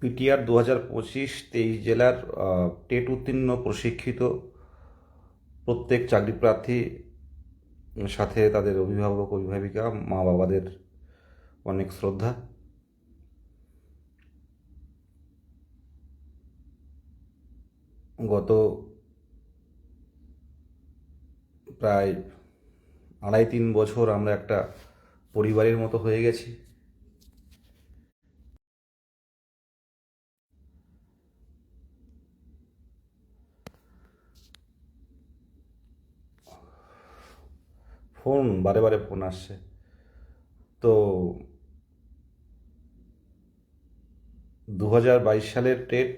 PTR 2025-23 জেলার TET উত্তীর্ণ প্রশিক্ষিত প্রত্যেক চাকরি প্রার্থী সাথে তাদের অভিভাবক অভিভাবিকা মা বাবাদের অনেক শ্রদ্ধা। গত প্রায় 2.5-3 বছর আমরা একটা পরিবারের মতো হয়ে গেছি। ফোন বারে বারে ফোন আসছে। তো 2022 সালের টেট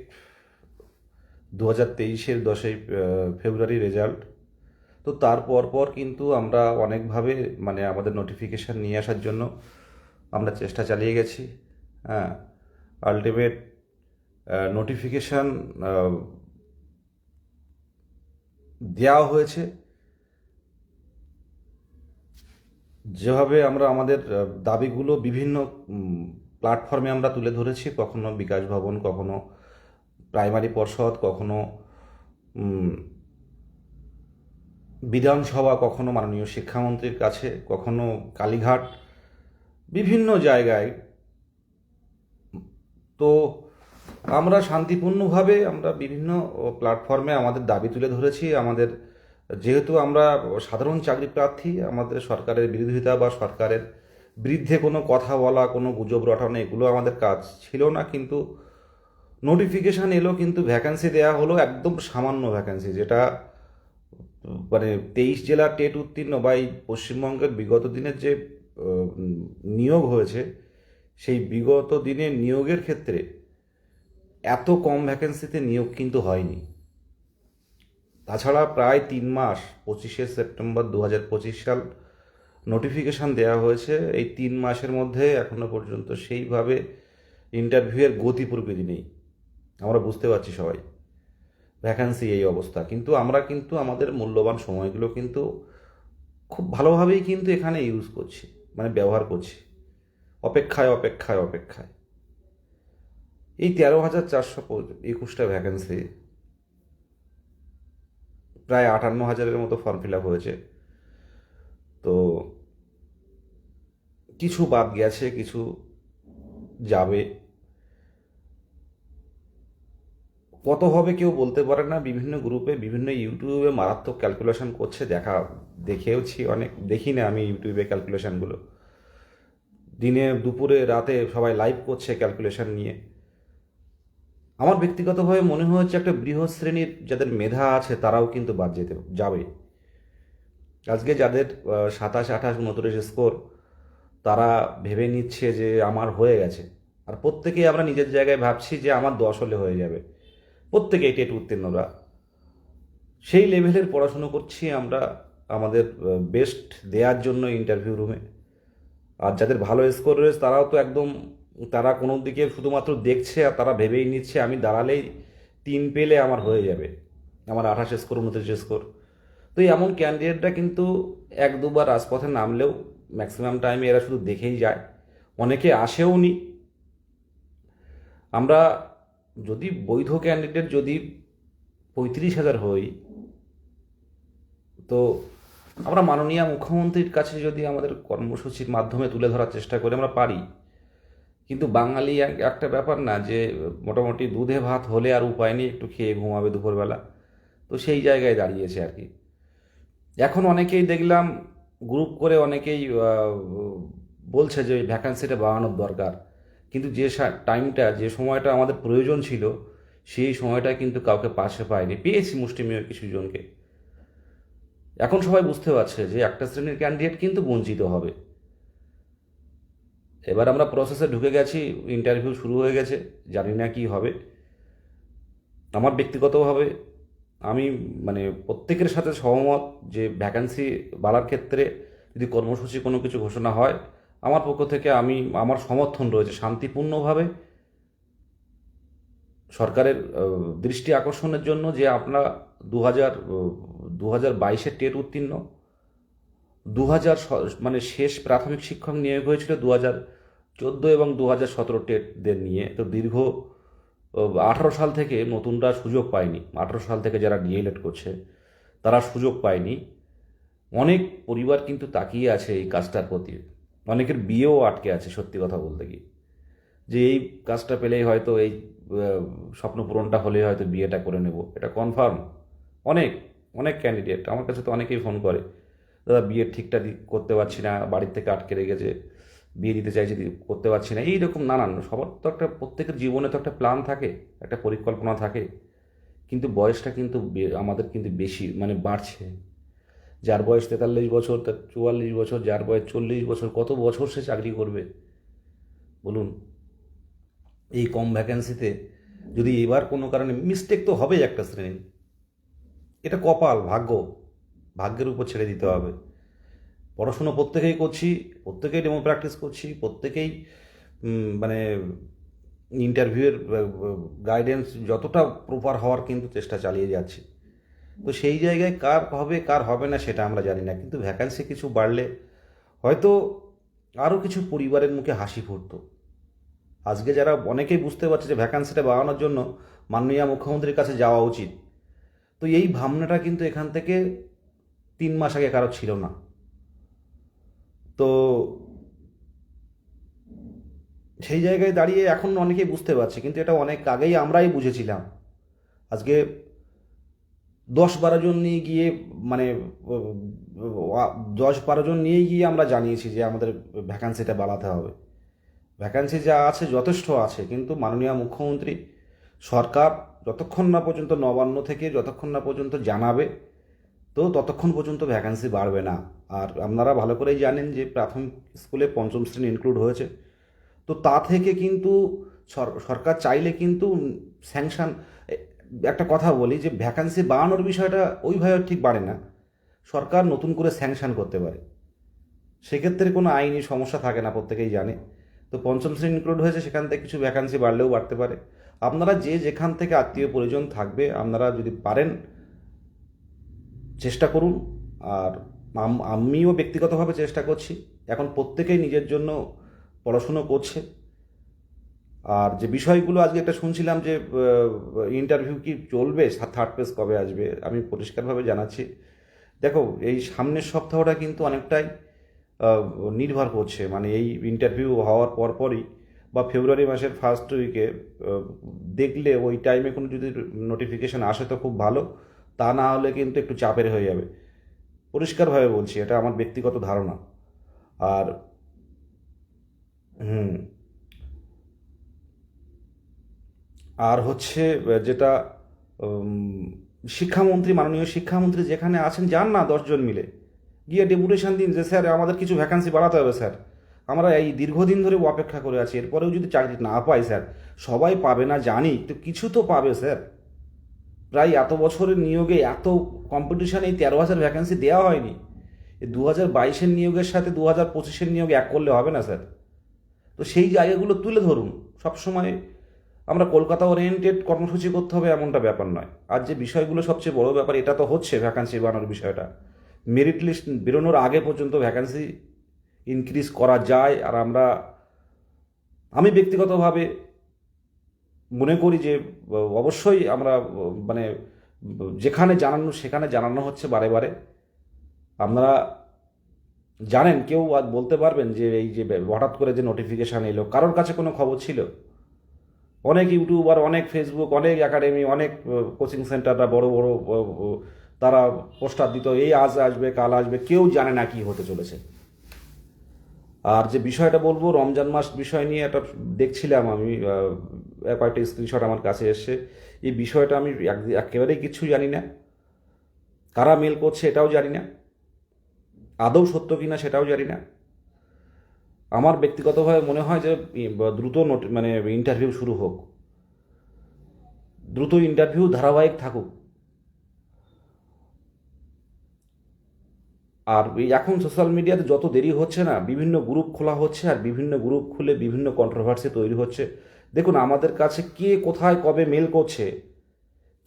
2023-এর 10ই ফেব্রুয়ারি রেজাল্ট। তো তারপর পর কিন্তু আমরা অনেকভাবে আমাদের নোটিফিকেশান নিয়ে আসার জন্য আমরা চেষ্টা চালিয়ে গেছি। হ্যাঁ, আলটিমেট নোটিফিকেশান দেওয়া হয়েছে। যেভাবে আমরা আমাদের দাবিগুলো বিভিন্ন প্ল্যাটফর্মে আমরা তুলে ধরেছি, কখনো বিকাশ ভবন, কখনো প্রাইমারি পর্ষদ, কখনো বিধানসভা, কখনো মাননীয় শিক্ষামন্ত্রীর কাছে, কখনো কালীঘাট, বিভিন্ন জায়গায়। তো আমরা শান্তিপূর্ণভাবে আমরা বিভিন্ন প্ল্যাটফর্মে আমাদের দাবি তুলে ধরেছি। আমাদের যেহেতু আমরা সাধারণ চাকরি প্রার্থী, আমাদের সরকারের বিরোধিতা বা সরকারের বিরুদ্ধে কোনো কথা বলা, কোনো গুজব রটানো, এগুলো আমাদের কাজ ছিল না। কিন্তু নোটিফিকেশান এলো, কিন্তু ভ্যাকেন্সি দেওয়া হলো একদম সামান্য ভ্যাকেন্সি, যেটা 23 জেলার টেট উত্তীর্ণ বা এই পশ্চিমবঙ্গের বিগত দিনের যে নিয়োগ হয়েছে, সেই বিগত দিনের নিয়োগের ক্ষেত্রে এত কম ভ্যাকেন্সিতে নিয়োগ কিন্তু হয়নি। তাছাড়া প্রায় 3 মাস, 25শে সেপ্টেম্বর 2025 সাল নোটিফিকেশান দেওয়া হয়েছে। এই 3 মাসের মধ্যে এখনো পর্যন্ত সেইভাবে ইন্টারভিউয়ের গতি প্রকৃতি নেই। আমরা বুঝতে পারছি সবাই ভ্যাকান্সি এই অবস্থা, কিন্তু আমরা কিন্তু আমাদের মূল্যবান সময়গুলো কিন্তু খুব ভালোভাবেই কিন্তু এখানে ইউজ করছি, ব্যবহার করছি, অপেক্ষায় অপেক্ষায় অপেক্ষায়। এই 13,421টা ভ্যাকেন্সি, প্রায় 58,000-এর মতো ফর্ম ফিল আপ হয়েছে। তো কিছু বাদ গেছে, কিছু যাবে, কত হবে কেউ বলতে পারে না। বিভিন্ন গ্রুপে, বিভিন্ন ইউটিউবে মারাত্মক ক্যালকুলেশন করছে, দেখেওছি অনেক। দেখি না আমি ইউটিউবে ক্যালকুলেশনগুলো, দিনে দুপুরে রাতে সবাই লাইভ করছে ক্যালকুলেশন নিয়ে। আমার ব্যক্তিগতভাবে মনে হচ্ছে একটা বৃহৎ শ্রেণীর যাদের মেধা আছে তারাও কিন্তু বাদ যাবে। আজকে যাদের 27, 28, 29 স্কোর, তারা ভেবে নিচ্ছে যে আমার হয়ে গেছে। আর প্রত্যেকেই আমরা নিজের জায়গায় ভাবছি যে আমার 10 হলে হয়ে যাবে। প্রত্যেকেই টেট উত্তীর্ণরা সেই লেভেলের পড়াশুনো করছি আমরা আমাদের বেস্ট দেওয়ার জন্য ইন্টারভিউ রুমে। আর যাদের ভালো স্কোর রয়েছে তারাও তো একদম, তারা কোনো দিকে শুধুমাত্র দেখছে, আর তারা ভেবেই নিচ্ছে আমি দাঁড়ালেই 3 পেলে আমার হয়ে যাবে, আমার 28 স্কোর, 29 স্কোর। তো এমন ক্যান্ডিডেটরা কিন্তু 1-2 বার রাজপথে নামলেও ম্যাক্সিমাম টাইমে এরা শুধু দেখেই যায়, অনেকে আসেও নি। আমরা যদি বৈধ ক্যান্ডিডেট যদি 35,000 হই, তো আমরা মাননীয় মুখ্যমন্ত্রীর কাছে যদি আমাদের কর্মসূচির মাধ্যমে তুলে ধরার চেষ্টা করি, আমরা পারি। কিন্তু বাঙালি একটা ব্যাপার না যে মোটামুটি দুধে ভাত হলে আর উপায় নেই, একটু খেয়ে ঘুমাবে দুপুরবেলা। তো সেই জায়গায় দাঁড়িয়েছে আর কি। এখন অনেকেই দেখলাম গ্রুপ করে অনেকেই বলছে যে ওই ভ্যাকান্সিটা বাড়ানোর দরকার, কিন্তু যে টাইমটা, যে সময়টা আমাদের প্রয়োজন ছিল, সেই সময়টা কিন্তু কাউকে পাশে পায়নি। পেয়েছি মুষ্টিমেয় কিছু জনকে। এখন সবাই বুঝতে পারছে যে একটা শ্রেণীর ক্যান্ডিডেট কিন্তু বঞ্চিত হবে। এবার আমরা প্রসেসে ঢুকে গেছি, ইন্টারভিউ শুরু হয়ে গেছে, জানি না কি হবে। আমার ব্যক্তিগতভাবে আমি প্রত্যেকের সাথে সহমত যে ভ্যাকান্সি বাড়ার ক্ষেত্রে যদি কর্মসূচি কোনো কিছু ঘোষণা হয়, আমার পক্ষ থেকে আমার সমর্থন রয়েছে শান্তিপূর্ণভাবে সরকারের দৃষ্টি আকর্ষণের জন্য, যে আপনারা 2022-এর টেট উত্তীর্ণ, 2000 শেষ প্রাথমিক শিক্ষক নিয়োগ হয়েছিল 2014 এবং 2017 টেটদের নিয়ে। তো দীর্ঘ 18 সাল থেকে নতুনরা সুযোগ পায়নি, 18 সাল থেকে যারা ডিএলএড করছে তারা সুযোগ পায়নি। অনেক পরিবার কিন্তু তাকিয়ে আছে এই কাজটার প্রতি, অনেকের বিয়েও আটকে আছে সত্যি কথা বলতে কি, যে এই কাজটা পেলেই হয়তো এই স্বপ্ন পূরণটা হলেই হয়তো বিয়েটা করে নেব, এটা কনফার্ম। অনেক অনেক ক্যান্ডিডেট আমার কাছে তো অনেকেই ফোন করে, দাদা বিয়ের ঠিকটা করতে পারছি না, বাড়ির থেকে আটকে রেখেছে, বিয়ে দিতে চাইছি করতে পারছি না, এইরকম নানান। সবার তো একটা, প্রত্যেকের জীবনে তো একটা প্ল্যান থাকে, একটা পরিকল্পনা থাকে, কিন্তু বয়সটা কিন্তু আমাদের কিন্তু বেশি মানে বাড়ছে। যার বয়স 43 বছর, তার 44 বছর, যার বয়স 40 বছর, কত বছর সে চাকরি করবে বলুন এই কম ভ্যাকেন্সিতে? যদি এবার কোনো কারণে মিস্টেক তো হবেই একটা শ্রেণী, এটা কপাল, ভাগ্য, ভাগ্যের উপর ছেড়ে দিতে হবে। পড়াশুনো প্রত্যেকেই করছি, প্রত্যেকেই ডেমো প্র্যাকটিস করছি, প্রত্যেকেই মানে ইন্টারভিউয়ের গাইডেন্স যতটা প্রপার হওয়ার কিন্তু চেষ্টা চালিয়ে যাচ্ছি। তো সেই জায়গায় কার হবে কার হবে না সেটা আমরা জানি না, কিন্তু ভ্যাকান্সি কিছু বাড়লে হয়তো আরও কিছু পরিবারের মুখে হাসি ফুটতো। আজকে যারা অনেকেই বুঝতে পারছে যে ভ্যাকান্সিটা বাড়ানোর জন্য মাননীয় মুখ্যমন্ত্রীর কাছে যাওয়া উচিত, তো এই ভাবনাটা কিন্তু এখান থেকে 3 মাস আগে কারো ছিল না। তো সেই জায়গায় দাঁড়িয়ে এখন অনেকেই বুঝতে পারছে, কিন্তু এটা অনেক আগেই আমরাই বুঝেছিলাম। আজকে 10-12 জন নিয়ে গিয়ে মানে 10-12 জন নিয়ে গিয়ে আমরা জানিয়েছি যে আমাদের ভ্যাকান্সিটা বাড়াতে হবে। ভ্যাকান্সি যা আছে যথেষ্ট আছে, কিন্তু মাননীয় মুখ্যমন্ত্রী সরকার যতক্ষণ না পর্যন্ত নবান্ন থেকে যতক্ষণ না পর্যন্ত জানাবে, তো ততক্ষণ পর্যন্ত ভ্যাকান্সি বাড়বে না। আর আপনারা ভালো করেই জানেন যে প্রাথমিক স্কুলে 5ম শ্রেণী ইনক্লুড হয়েছে, তো তা থেকে কিন্তু সরকার চাইলে কিন্তু স্যাংশন, একটা কথা বলি যে ভ্যাকান্সি বাড়ানোর বিষয়টা ওইভাবে ঠিক বাড়ে না, সরকার নতুন করে স্যাংশন করতে পারে, সেক্ষেত্রে কোনো আইনি সমস্যা থাকে না, প্রত্যেকেই জানে। তো 5ম শ্রেণী ইনক্লুড হয়েছে, সেখান থেকে কিছু ভ্যাকান্সি বাড়লেও বাড়তে পারে। আপনারা যে যেখান থেকে আত্মীয় পরিজন থাকবে, আপনারা যদি পারেন চেষ্টা করুন। আর আমিও ব্যক্তিগতভাবে চেষ্টা করছি, এখন প্রত্যেকেই নিজের জন্য পড়াশুনো করছে। আর যে বিষয়গুলো আজকে একটা শুনছিলাম যে ইন্টারভিউ কি চলবে, থার্ড পেজ কবে আসবে, আমি পরিষ্কারভাবে জানাচ্ছি, দেখো এই সামনের সপ্তাহটা কিন্তু অনেকটাই নির্ভর করছে, মানে এই ইন্টারভিউ হওয়ার পরপরই বা ফেব্রুয়ারি মাসের ফার্স্ট উইকে দেখলে ওই টাইমে কোনো যদি নোটিফিকেশান আসে তো খুব ভালো, তা না হলে কিন্তু একটু চাপের হয়ে যাবে, পরিষ্কারভাবে বলছি, এটা আমার ব্যক্তিগত ধারণা। আর হুম, আর হচ্ছে যেটা উম, শিক্ষামন্ত্রী, মাননীয় শিক্ষামন্ত্রী যেখানে আছেন, যান না 10 জন মিলে গিয়ে ডেপুটেশন দিন যে স্যার আমাদের কিছু ভ্যাকান্সি বাড়াতে হবে স্যার, আমরা এই দীর্ঘদিন ধরে অপেক্ষা করে আছি, এরপরেও যদি চাকরি না পাই স্যার, সবাই পাবে না জানি, তো কিছু তো পাবে স্যার। প্রায় এত বছরের নিয়োগে এত কম্পিটিশন, এই 13,000 ভ্যাকান্সি দেওয়া হয়নি, এই 2022-এর নিয়োগের সাথে 2025-এর নিয়োগ এক করলে হবে না স্যার। তো সেই জায়গাগুলো তুলে ধরুন সবসময়। আমরা কলকাতা ওরিয়েন্টেড কর্মসূচি করতে হবে এমনটা ব্যাপার নয়। আর যে বিষয়গুলো সবচেয়ে বড় ব্যাপার, এটা তো হচ্ছে ভ্যাকান্সি বাড়ানোর বিষয়টা, মেরিট লিস্ট বেরোনোর আগে পর্যন্ত ভ্যাকান্সি ইনক্রিজ করা যায়। আর আমি ব্যক্তিগতভাবে মনে করি যে অবশ্যই আমরা মানে যেখানে জানানো সেখানে জানানো হচ্ছে বারে বারে। আপনারা জানেন, কেউ আর বলতে পারবেন যে এই যে হঠাৎ করে যে নোটিফিকেশান এলো, কারোর কাছে কোনো খবর ছিল? অনেক ইউটিউবার, অনেক ফেসবুক, অনেক একাডেমি, অনেক কোচিং সেন্টাররা বড় বড় তারা পোস্টার দিত এই আজ আসবে কাল আসবে, কেউ জানে না কি হতে চলেছে। আর যে বিষয়টা বলবো, রমজান মাস বিষয় নিয়ে একটা দেখছিলাম আমি, কয়েকটা স্ক্রিনশট আমার কাছে এসছে, এই বিষয়টা আমি একেবারেই কিছু জানি না, কারা মেল করছে এটাও জানি না, আদৌ সত্য কিনা সেটাও জানি না। আমার ব্যক্তিগতভাবে মনে হয় যে দ্রুত মানে ইন্টারভিউ শুরু হোক, দ্রুত ইন্টারভিউ ধারাবাহিক থাকুক। আর এখন সোশ্যাল মিডিয়াতে যত দেরি হচ্ছে না, বিভিন্ন গ্রুপ খোলা হচ্ছে, আর বিভিন্ন গ্রুপ খুলে বিভিন্ন কন্ট্রোভার্সি তৈরি হচ্ছে। দেখুন আমাদের কাছে কে কোথায় কবে মেল করছে,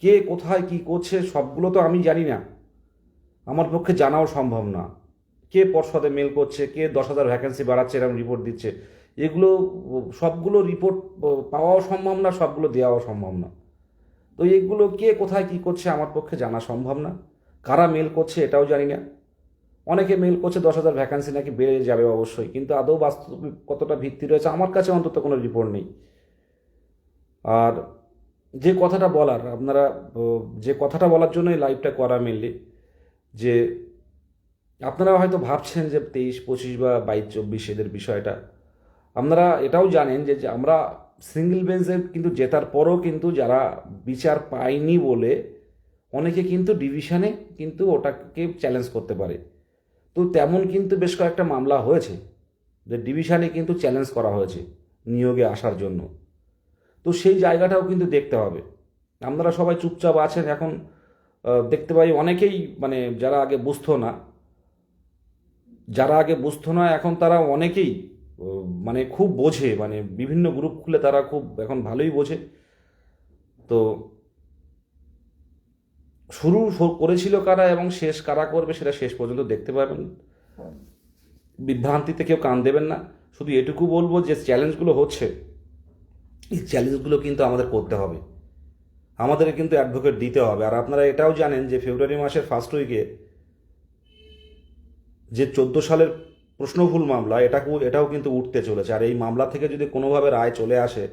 কে কোথায় কি করছে, সবগুলো তো আমি জানি না, আমার পক্ষে জানাও সম্ভব না। কে পর্ষদে মেল করছে, কে 10,000 ভ্যাকেন্সি বাড়াচ্ছে এরকম রিপোর্ট দিচ্ছে, এগুলো সবগুলো রিপোর্ট পাওয়াও সম্ভব না, সবগুলো দেওয়াও সম্ভব না। তো এগুলো কে কোথায় কী করছে আমার পক্ষে জানা সম্ভব না, কারা মেল করছে এটাও জানি না। অনেকে মেল করছে 10,000 ভ্যাকান্সি নাকি বেড়ে যাবে অবশ্যই, কিন্তু আদৌ বাস্তবিক কতটা ভিত্তি রয়েছে আমার কাছে অন্তত কোনো রিপোর্ট নেই। আর যে কথাটা বলার আপনারা যে কথাটা বলার জন্যই লাইভটা করা মেনলি, যে আপনারা হয়তো ভাবছেন যে 23, 25 বা 22, 24 এদের বিষয়টা, আপনারা এটাও জানেন যে যে আমরা সিঙ্গেল বেঞ্চে কিন্তু জেতার পরও কিন্তু যারা বিচার পায়নি বলে অনেকে কিন্তু ডিভিশনে কিন্তু ওটাকে চ্যালেঞ্জ করতে পারে। তো তেমন কিন্তু বেশ কয়েকটা মামলা হয়েছে যে ডিভিশনে কিন্তু চ্যালেঞ্জ করা হয়েছে নিয়োগে আসার জন্য। তো সেই জায়গাটাও কিন্তু দেখতে হবে। আপনারা সবাই চুপচাপ আছেন এখন, দেখতে পাই অনেকেই মানে যারা আগে বুঝতো না এখন তারা অনেকেই মানে খুব বোঝে, মানে বিভিন্ন গ্রুপ খুলে তারা খুব এখন ভালোই বোঝে। তো করেছিল কারা এবং শেষ কারা করবে সেটা শেষ পর্যন্ত দেখতে পাবেন। বিভ্রান্তিতে কেউ কান দেবেন না। শুধু এটুকু বলবো যে চ্যালেঞ্জগুলো হচ্ছে, এই চ্যালেঞ্জগুলো কিন্তু আমাদের করতে হবে, আমাদের কিন্তু অ্যাডভোকেট দিতে হবে। আর আপনারা এটাও জানেন যে ফেব্রুয়ারি মাসের ফার্স্ট উইকে যে 14 সালের প্রশ্নভুল মামলা এটাও কিন্তু উঠতে চলেছে। আর এই মামলা থেকে যদি কোনোভাবে রায় চলে আসে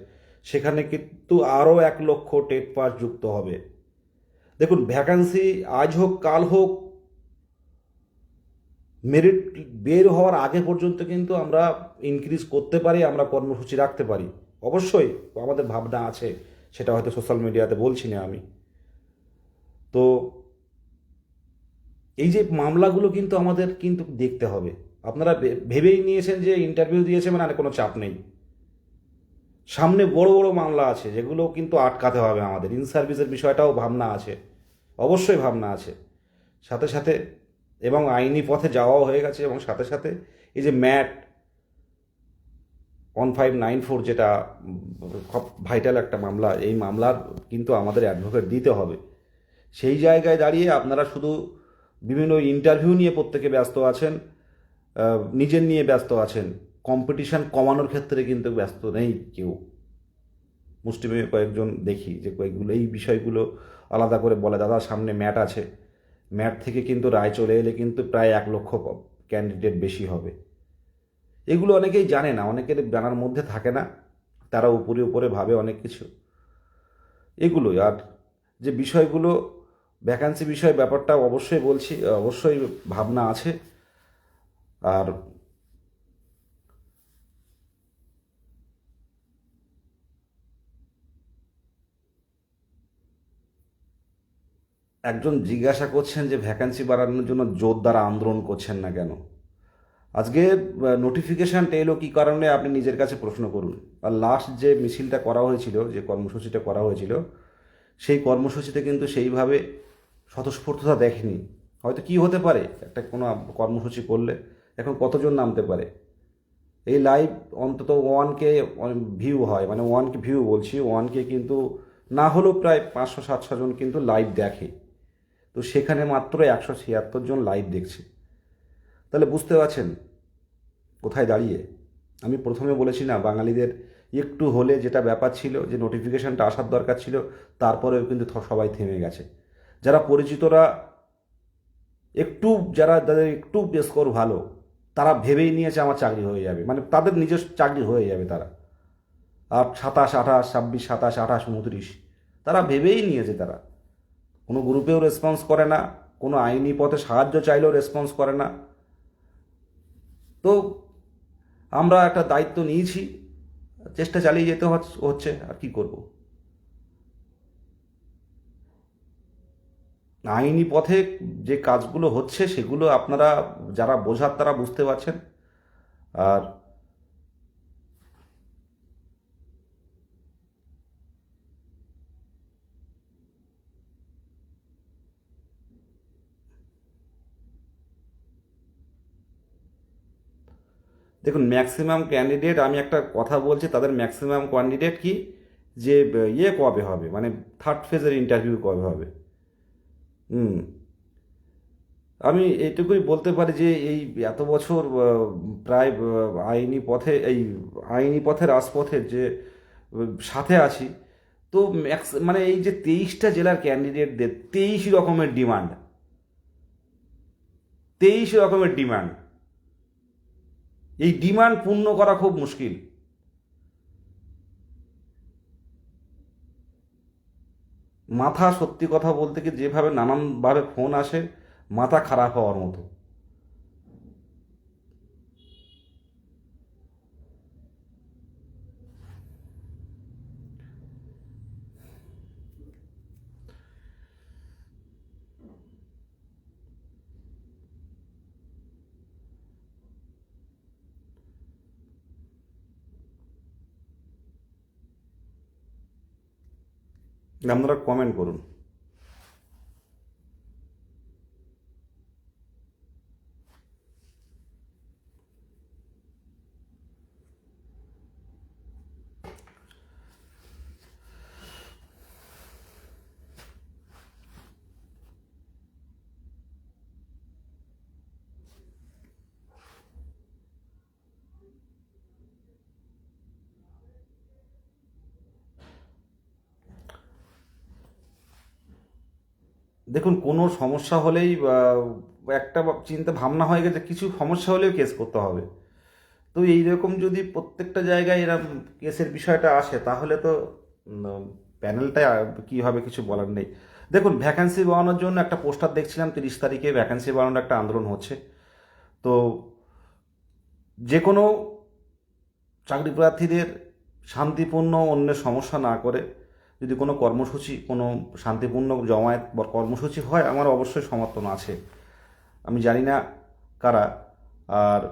সেখানে কিন্তু আরও 1 লক্ষ টেট পাস যুক্ত হবে। দেখুন, ভ্যাকান্সি আজ হোক কাল হোক, মেরিট বের হওয়ার আগে পর্যন্ত কিন্তু আমরা ইনক্রিজ করতে পারি, আমরা কর্মসূচি রাখতে পারি। অবশ্যই আমাদের ভাবনা আছে, সেটা হয়তো সোশ্যাল মিডিয়াতে বলছি না আমি। তো এই যে মামলাগুলো কিন্তু আমাদের কিন্তু দেখতে হবে। আপনারা ভেবেই নিয়েছেন যে ইন্টারভিউ দিয়েছে মানে আর কোনো চাপ নেই। সামনে বড় বড় মামলা আছে যেগুলো কিন্তু আটকাতে হবে আমাদের। ইন সার্ভিসের বিষয়টাও ভাবনা আছে, অবশ্যই ভাবনা আছে। সাথে সাথে এবং আইনি পথে যাওয়াও হয়ে গেছে, এবং সাথে সাথে এই যে ম্যাট 1594 যেটা খুব ভাইটাল একটা মামলা, এই মামলার কিন্তু আমাদের অ্যাডভোকেট দিতে হবে। সেই জায়গায় দাঁড়িয়ে আপনারা শুধু বিভিন্ন ইন্টারভিউ নিয়ে প্রত্যেকে ব্যস্ত আছেন, নিজের নিয়ে ব্যস্ত আছেন, কম্পিটিশান কমানোর ক্ষেত্রে কিন্তু ব্যস্ত নেই কেউ। মুষ্টিমেয় কয়েকজন দেখি যে এই বিষয়গুলো আলাদা করে বলে, দাদা সামনে ম্যাট আছে, ম্যাট থেকে কিন্তু রায় চলে এলে কিন্তু প্রায় 1 লক্ষ ক্যান্ডিডেট বেশি হবে। এগুলো অনেকেই জানে না, অনেকের জানার মধ্যে থাকে না, তারা উপরে উপরে ভাবে অনেক কিছু এগুলোই। আর যে বিষয়গুলো ভ্যাকান্সি বিষয় ব্যাপারটা অবশ্যই বলছি, অবশ্যই ভাবনা আছে। আর একজন জিজ্ঞাসা করছেন যে ভ্যাকান্সি বাড়ানোর জন্য জোরদার আন্দোলন করছেন না কেন। আজকে নোটিফিকেশানটা এলো কী কারণে আপনি নিজের কাছে প্রশ্ন করুন। আর লাস্ট যে মিছিলটা করা হয়েছিল, যে কর্মসূচিটা করা হয়েছিল, সেই কর্মসূচিতে কিন্তু সেইভাবে স্বতঃস্ফূর্ততা দেখেনি। হয়তো কি হতে পারে, একটা কোনো কর্মসূচি করলে এখন কতজন নামতে পারে। এই লাইভ অন্তত 1K ভিউ হয়, মানে 1K ভিউ বলছি, 1K কিন্তু না হলেও প্রায় 500-700 জন কিন্তু লাইভ দেখে। তো সেখানে মাত্র 176 জন লাইভ দেখছে। তাহলে বুঝতে পারছেন কোথায় দাঁড়িয়ে। আমি প্রথমে বলেছি না, বাঙালিদের একটু হলে যেটা ব্যাপার ছিল, যে নোটিফিকেশানটা আসার দরকার ছিল, তারপরেও কিন্তু সবাই থেমে গেছে। যারা পরিচিতরা যাদের একটু স্কোর ভালো, তারা ভেবেই নিয়েছে আমার চাকরি হয়ে যাবে, মানে তাদের নিজস্ব চাকরি হয়ে যাবে তারা। আর 27, 28, 26, 27, 28, 29 তারা ভেবেই নিয়েছে। তারা কোনো গ্রুপেও রেসপন্স করে না, কোনো আইনি পথে সাহায্য চাইলেও রেসপন্স করে না। তো আমরা একটা দায়িত্ব নিয়েছি, চেষ্টা চালিয়ে যেতে হচ্ছে, আর কি করব। আইনি পথে যে কাজগুলো হচ্ছে সেগুলো আপনারা যারা বোঝার তারা বুঝতে পারছেন। আর দেখুন, ম্যাক্সিমাম ক্যান্ডিডেট, আমি একটা কথা বলছি, তাদের ম্যাক্সিমাম ক্যান্ডিডেট কি, যে কবে হবে, মানে থার্ড ফেজের ইন্টারভিউ কবে হবে। হুম আমি এটুকুই বলতে পারি যে এই এত বছর প্রায় আইনি পথে রাজপথের যে সাথে আছি, তো মানে এই যে 23টা জেলার ক্যান্ডিডেটদের 23 রকমের ডিমান্ড, এই ডিমান্ড পূর্ণ করা খুব মুশকিল। মাথা, সত্যি কথা বলতে কি, যেভাবে নানানভাবে ফোন আসে, মাথা খারাপ হওয়ার মতো। আপনারা কমেন্ট করুন। দেখুন, কোনো সমস্যা হলেই একটা চিন্তা ভাবনা হয়ে গেছে, কিছু সমস্যা হলেও কেস করতে হবে। তো এইরকম যদি প্রত্যেকটা জায়গায় এরকম কেসের বিষয়টা আসে, তাহলে তো প্যানেলটা কী হবে কিছু বলার নেই। দেখুন, ভ্যাকান্সি বাড়ানোর জন্য একটা পোস্টার দেখছিলাম, 30 তারিখে ভ্যাকান্সি বাড়ানোর একটা আন্দোলন হচ্ছে। তো যে কোনো চাকরি প্রার্থীদের শান্তিপূর্ণ অন্যের সমস্যা না করে যদি কোনো কর্মসূচি, কোনো শান্তিপূর্ণ জমায়েত বা কর্মসূচি হয়, আমার অবশ্যই সমর্থন আছে। আমি জানি না কারা। আর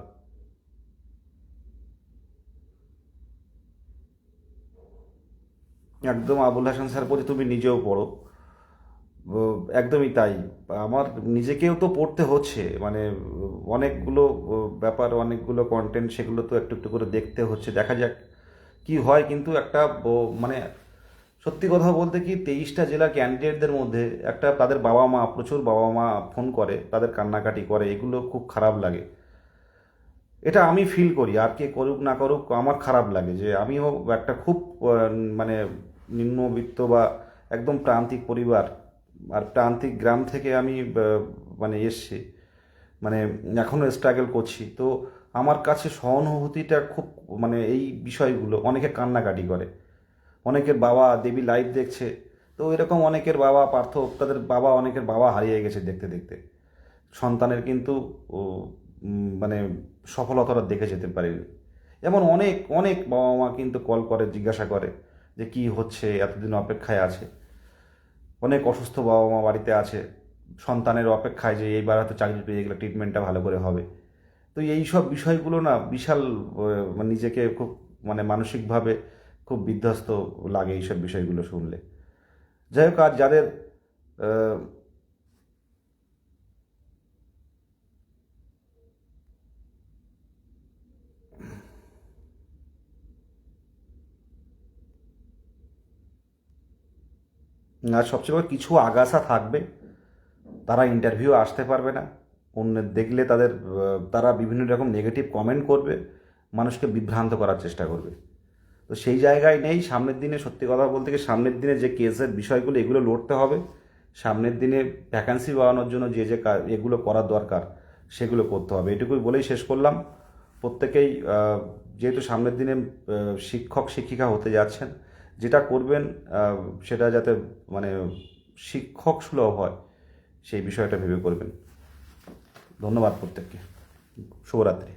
একদম আবুল হাসান স্যার বলছি, তুমি নিজেও পড়ো। একদমই তাই। আমার নিজেকেও তো পড়তে হচ্ছে, মানে অনেকগুলো ব্যাপার, অনেকগুলো কন্টেন্ট, সেগুলো তো একটু একটু করে দেখতে হচ্ছে। দেখা যাক কি হয়। কিন্তু একটা মানে সত্যি কথা বলতে কি, 23টা জেলার ক্যান্ডিডেটদের মধ্যে একটা, তাদের বাবা মা, প্রচুর বাবা মা ফোন করে, তাদের কান্নাকাটি করে, এগুলো খুব খারাপ লাগে। এটা আমি ফিল করি, আর কে করুক না করুক আমার খারাপ লাগে যে আমিও একটা খুব মানে নিম্নবিত্ত বা একদম প্রান্তিক পরিবার আর প্রান্তিক গ্রাম থেকে আমি মানে এসছি, মানে এখনও স্ট্রাগল করছি। তো আমার কাছে সহানুভূতিটা খুব, মানে এই বিষয়গুলো, অনেকে কান্নাকাটি করে, অনেকের বাবা দেবী লাইভ দেখছে। তো এরকম অনেকের বাবা তাদের বাবা, অনেকের বাবা হারিয়ে গেছে দেখতে দেখতে। সন্তানের কিন্তু মানে সফলতাটা দেখে যেতে পারেনি। এমন অনেক অনেক বাবা মা কিন্তু কল করে, জিজ্ঞাসা করে যে কি হচ্ছে, এতদিন অপেক্ষায় আছে। অনেক অসুস্থ বাবা মা বাড়িতে আছে, সন্তানের অপেক্ষায় যে এইবার হয়তো চাকরি পেয়ে গেলে ট্রিটমেন্টটা ভালো করে হবে। তো এই সব বিষয়গুলো না বিশাল মানে নিজেকে খুব, মানে মানসিকভাবে খুব বিধ্বস্ত লাগে এইসব বিষয়গুলো শুনলে। যাই হোক, আর যাদের আহ, আর সবচেয়ে বড় কিছু আগাছা থাকবে, তারা ইন্টারভিউ আসতে পারবে না। অন্য দেখলে তাদের তারা বিভিন্ন রকম নেগেটিভ কমেন্ট করবে, মানুষকে বিভ্রান্ত করার চেষ্টা করবে। তো সেই জায়গায় নেই। সামনের দিনে, সত্যি কথা বলতে কি, সামনের দিনে যে কেসের বিষয়গুলো, এগুলো লড়তে হবে। সামনের দিনে ভ্যাকান্সি বাড়ানোর জন্য যে যে এগুলো করার দরকার, সেগুলো করতে হবে। এটুকুই বলেই শেষ করলাম। প্রত্যেকেই যেহেতু সামনের দিনে শিক্ষক শিক্ষিকা হতে যাচ্ছেন, যেটা করবেন সেটা যাতে মানে শিক্ষক সুলভ হয়, সেই বিষয়টা ভেবে করবেন। ধন্যবাদ প্রত্যেককে। শুভরাত্রি।